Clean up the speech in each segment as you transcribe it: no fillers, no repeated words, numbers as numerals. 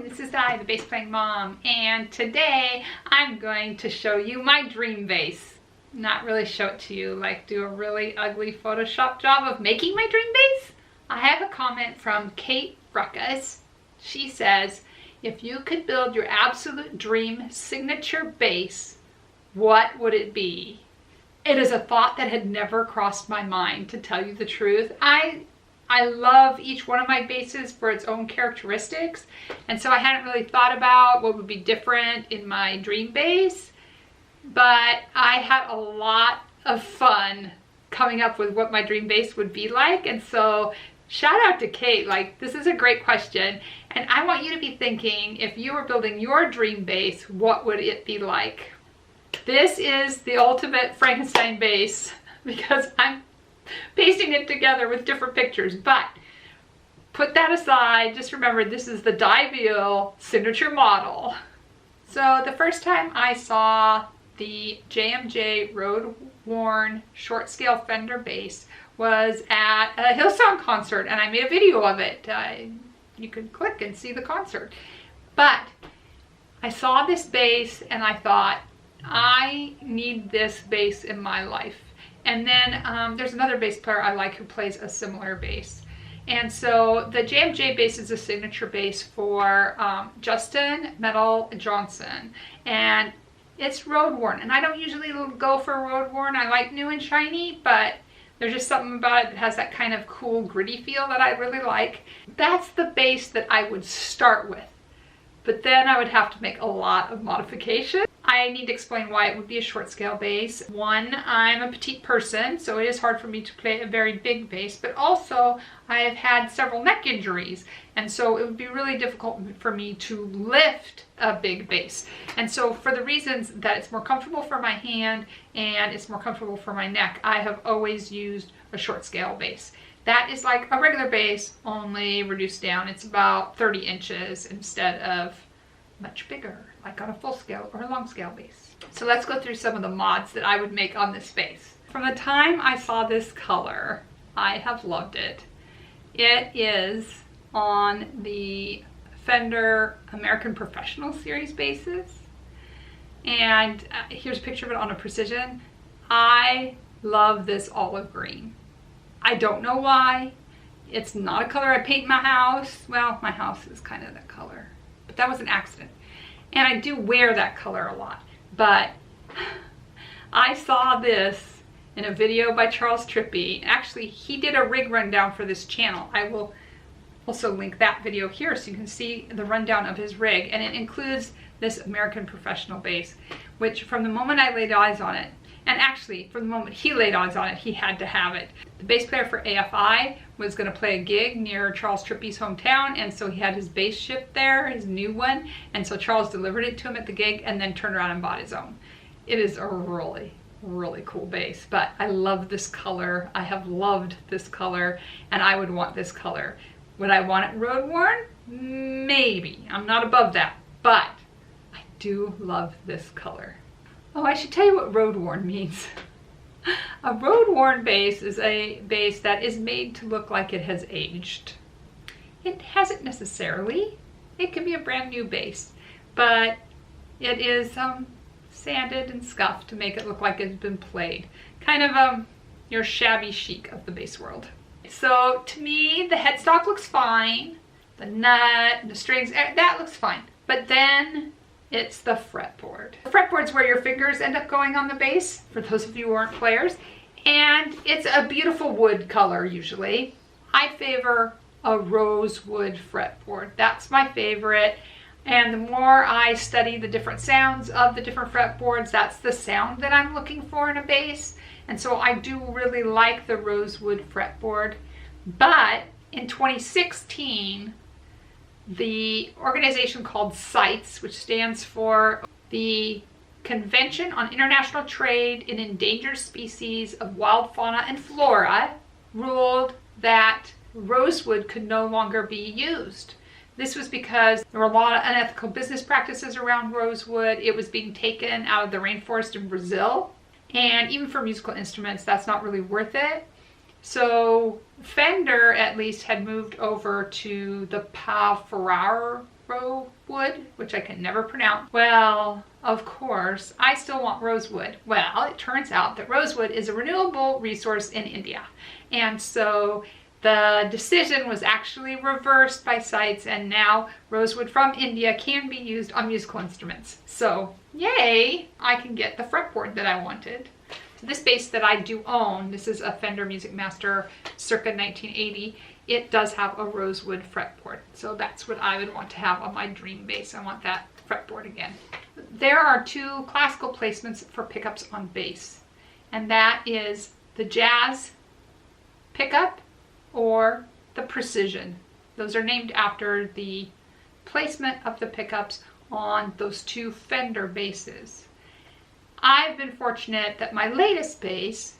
this is I, the bass playing mom, and today I'm going to show you my dream bass. Not really show it to you, like do a really ugly Photoshop job of making my dream bass. I have a comment from Kate Ruckus. She says, if you could build your absolute dream signature bass, what would it be? It is a thought that had never crossed my mind, to tell you the truth. I love each one of my basses for its own characteristics, and so I hadn't really thought about what would be different in my dream bass, but I had a lot of fun coming up with what my dream bass would be like. And so shout out to Kate, like, this is a great question, and I want you to be thinking, if you were building your dream bass, what would it be like? This is the ultimate Frankenstein bass because I'm pasting it together with different pictures, but put that aside. Just remember, this is the Ideal signature model. So the first time I saw the JMJ Road Worn short scale Fender bass was at a Hillsong concert, and I made a video of it. You can click and see the concert. But I saw this bass and I thought, I need this bass in my life. And then there's another bass player I like who plays a similar bass. And so the JMJ bass is a signature bass for Justin Metal Johnson. And it's road worn. And I don't usually go for road worn. I like new and shiny, but there's just something about it that has that kind of cool gritty feel that I really like. That's the bass that I would start with. But then I would have to make a lot of modifications. I need to explain why it would be a short scale bass. One, I'm a petite person, so it is hard for me to play a very big bass, but also I have had several neck injuries, and so it would be really difficult for me to lift a big bass. And so for the reasons that it's more comfortable for my hand and it's more comfortable for my neck, I have always used a short scale bass. That is like a regular bass, only reduced down. It's about 30 inches instead of much bigger, like on a full scale or a long scale bass. So let's go through some of the mods that I would make on this bass. From the time I saw this color, I have loved it. It is on the Fender American Professional Series basses. And here's a picture of it on a Precision. I love this olive green. I don't know why. It's not a color I paint my house. Well, my house is kind of that color, but that was an accident. And I do wear that color a lot. But I saw this in a video by Charles Trippy. Actually, he did a rig rundown for this channel. I will also link that video here so you can see the rundown of his rig. And it includes this American Professional bass, which from the moment I laid eyes on it, and actually, from the moment he laid eyes on it, he had to have it. The bass player for AFI was going to play a gig near Charles Trippy's hometown, and so he had his bass shipped there, his new one, and so Charles delivered it to him at the gig and then turned around and bought his own. It is a really, really cool bass, but I love this color. I have loved this color, and I would want this color. Would I want it road worn? Maybe. I'm not above that, but I do love this color. Oh, I should tell you what road worn means. A road worn bass is a bass that is made to look like it has aged. It hasn't necessarily. It can be a brand new bass, but it is sanded and scuffed to make it look like it's been played. Kind of your shabby chic of the bass world. So to me, the headstock looks fine. The nut, the strings, that looks fine. But then it's the fretboard. The fretboard's where your fingers end up going on the bass, for those of you who aren't players. And it's a beautiful wood color, usually. I favor a rosewood fretboard. That's my favorite. And the more I study the different sounds of the different fretboards, that's the sound that I'm looking for in a bass. And so I do really like the rosewood fretboard. But in 2016, the organization called CITES, which stands for the Convention on International Trade in Endangered Species of Wild Fauna and Flora, ruled that rosewood could no longer be used. This was because there were a lot of unethical business practices around rosewood. It was being taken out of the rainforest in Brazil. And even for musical instruments, that's not really worth it. So Fender at least had moved over to the Ferraro wood, which I can never pronounce. Well, of course, I still want rosewood. Well, it turns out that rosewood is a renewable resource in India. And so the decision was actually reversed by sites, and now rosewood from India can be used on musical instruments. So yay, I can get the fretboard that I wanted. So this bass that I do own, this is a Fender Music Master circa 1980. It does have a rosewood fretboard. So that's what I would want to have on my dream bass. I want that fretboard again. There are two classical placements for pickups on bass, and that is the jazz pickup or the precision. Those are named after the placement of the pickups on those two Fender basses. I've been fortunate that my latest bass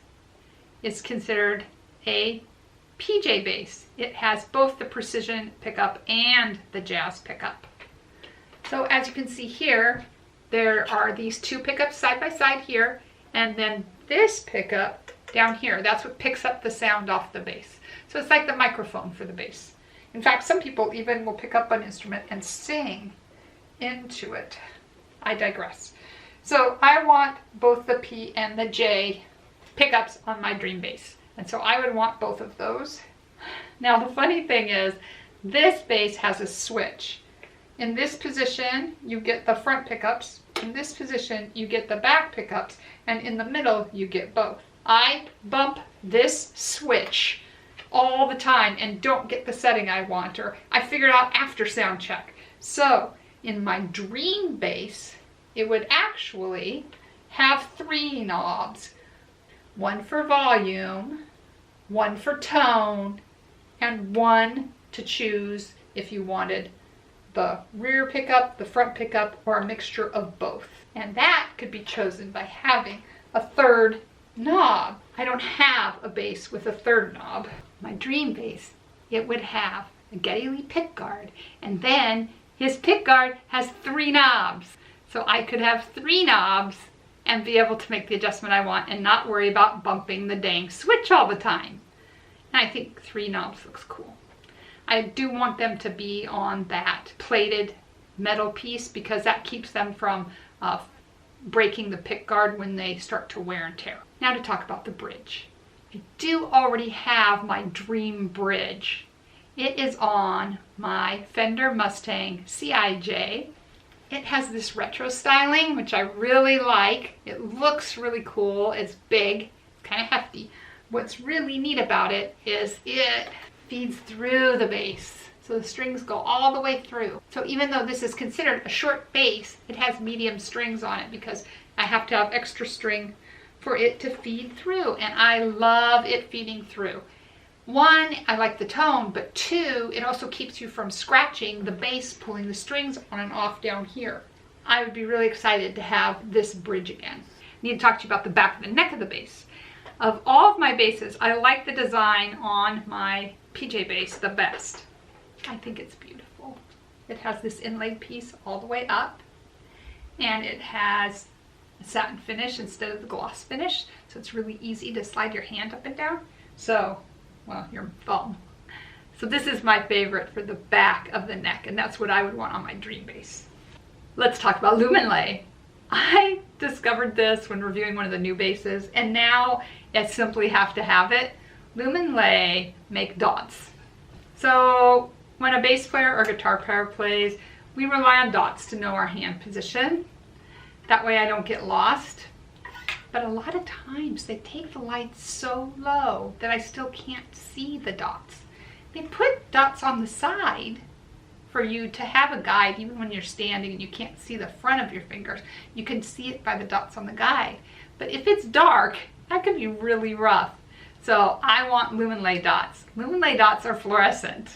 is considered a PJ bass. It has both the precision pickup and the jazz pickup. So as you can see here, there are these two pickups side by side here, and then this pickup down here. That's what picks up the sound off the bass. So it's like the microphone for the bass. In fact, some people even will pick up an instrument and sing into it. I digress. So I want both the P and the J pickups on my dream bass. And so I would want both of those. Now the funny thing is, this bass has a switch. In this position, you get the front pickups. In this position, you get the back pickups. And in the middle, you get both. I bump this switch all the time and don't get the setting I want, or I figure it out after sound check. So in my dream bass, it would actually have 3 knobs. One for volume, one for tone, and one to choose if you wanted the rear pickup, the front pickup, or a mixture of both. And that could be chosen by having a 3rd knob. I don't have a bass with a 3rd knob. My dream bass, it would have a Geddy Lee pickguard, and then his pickguard has 3 knobs. So I could have 3 knobs and be able to make the adjustment I want and not worry about bumping the dang switch all the time. And I think 3 knobs looks cool. I do want them to be on that plated metal piece because that keeps them from breaking the pickguard when they start to wear and tear. Now to talk about the bridge. I do already have my dream bridge. It is on my Fender Mustang CIJ. It has this retro styling, which I really like. It looks really cool. It's big, it's kind of hefty. What's really neat about it is it feeds through the bass. So the strings go all the way through. So even though this is considered a short bass, it has medium strings on it because I have to have extra string for it to feed through. And I love it feeding through. 1, I like the tone, but 2, it also keeps you from scratching the bass, pulling the strings on and off down here. I would be really excited to have this bridge again. I need to talk to you about the back of the neck of the bass. Of all of my basses, I like the design on my PJ bass the best. I think it's beautiful. It has this inlaid piece all the way up, and it has a satin finish instead of the gloss finish, so it's really easy to slide your hand up and down. So, well, your thumb. So this is my favorite for the back of the neck, and that's what I would want on my dream bass. Let's talk about Luminlay. I discovered this when reviewing one of the new basses, and now I simply have to have it. Luminlay make dots. So when a bass player or guitar player plays, we rely on dots to know our hand position. That way I don't get lost. But a lot of times they take the lights so low that I still can't see the dots. They put dots on the side for you to have a guide even when you're standing and you can't see the front of your fingers. You can see it by the dots on the guide. But if it's dark, that could be really rough. So I want Luminlay dots. Luminlay dots are fluorescent.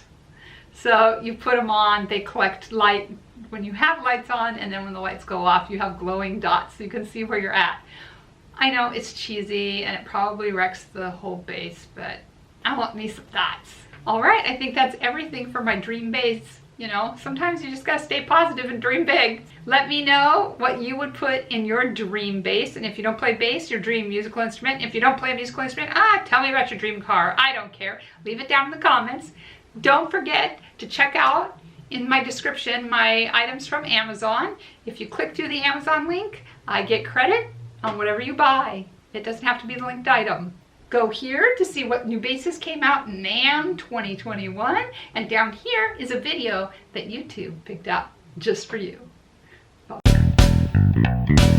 So you put them on, they collect light when you have lights on, and then when the lights go off, you have glowing dots so you can see where you're at. I know it's cheesy and it probably wrecks the whole bass, but I want me some dots. All right, I think that's everything for my dream bass You know, sometimes you just gotta stay positive and dream big. Let me know what you would put in your dream bass. And if you don't play bass, your dream musical instrument. If you don't play a musical instrument, tell me about your dream car. I don't care. Leave it down in the comments. Don't forget to check out in my description my items from Amazon. If you click through the Amazon link, I get credit on whatever you buy. It doesn't have to be the linked item. Go here to see what new basses came out in NAMM 2021, and down here is a video that YouTube picked out just for you. Bye.